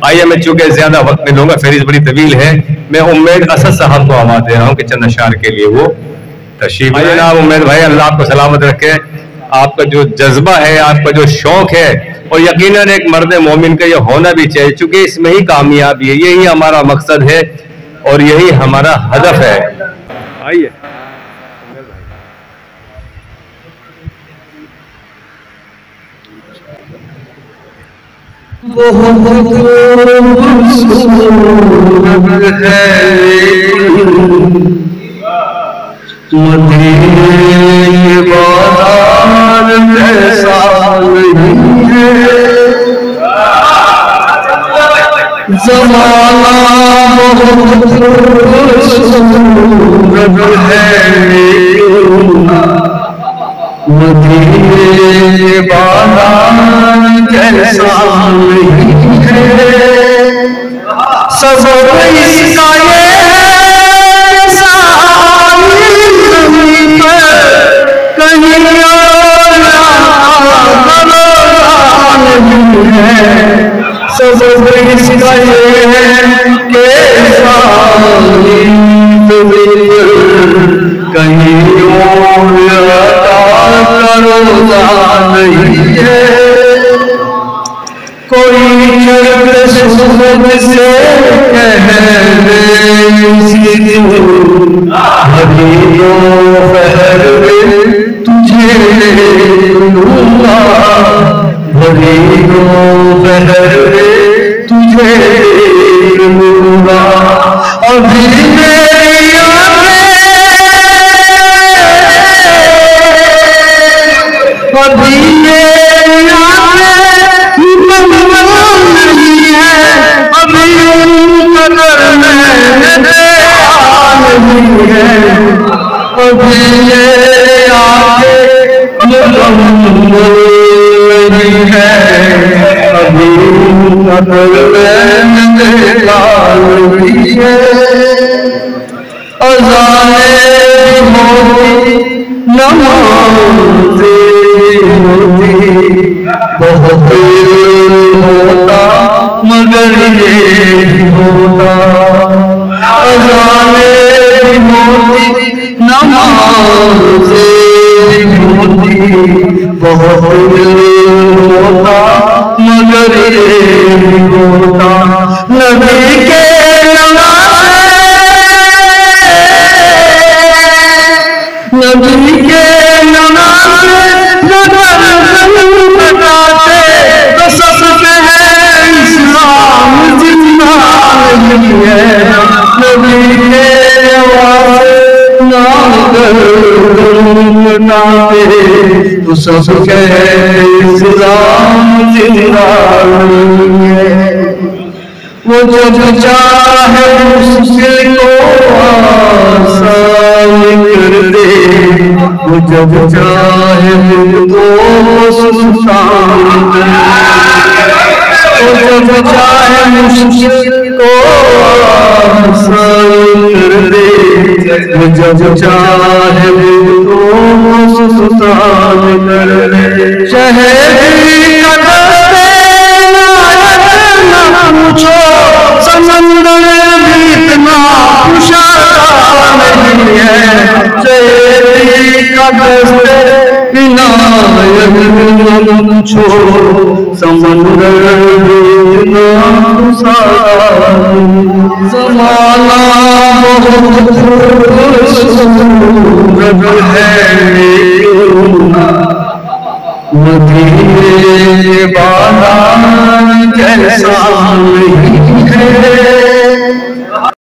आइए, मैं चूंकि ज्यादा वक्त नहीं लूंगा, फेरिस बड़ी तवील है, मैं उम्मेद असद साहब को आवाज दे रहा हूँ कि चंद अशार के लिए वो तशरीफ लाए। जनाब उम्मेद भाई, अल्लाह आपको सलामत रखे। आपका जो जज्बा है, आपका जो शौक है, और यकीनन एक मर्द मोमिन का ये होना भी चाहिए, चूंकि इसमें ही कामयाबी है, यही हमारा मकसद है और यही हमारा हदफ है। आइए मदीने बाजार जैसा नहीं है, ज़माना बहुत खूबसूरत है, मदीने बाजार जैसा नहीं है, सब इसका ये सब इसका ये है कि कहीं और रोजा नहीं है, कोई सूरज से पहर तुझे लूंगा, भरी पहर तुझे लूंगा, अभी मेरी अभी मेरी नहीं है, अभी कदर में नहीं है, अभी ये आगे नहीं है, अभी कदर में नहीं है, अज़ाने होती नमाज़े होती, बहुत होता मगर ये होता, अज़ाने होती नमाज़े होती, बहुत होता मगर ये होता, नबी के नबी के नमाज़े बताते तो सबसे है इस्लाम जिंदा नहीं है, नबी के बताते तो सबसे इस्लाम जिंदा नहीं है, वो जब चाहे मुश्किल को आसान कर दे, वो जब चाहे तो सुल्तान कर दे, वो जब चाहे मुश्किल को आसान कर दे, वो जब चाहे तो सुल्तान कर दे, शहरी पूछो समंदर भी इतना खुशहाल नहीं है, तेरी कदर इनायत पूछो समंदर भी इतना खुशहाल, ज़माना बहुत खूबसूरत है, मदीने बाजार जैसा नहीं है।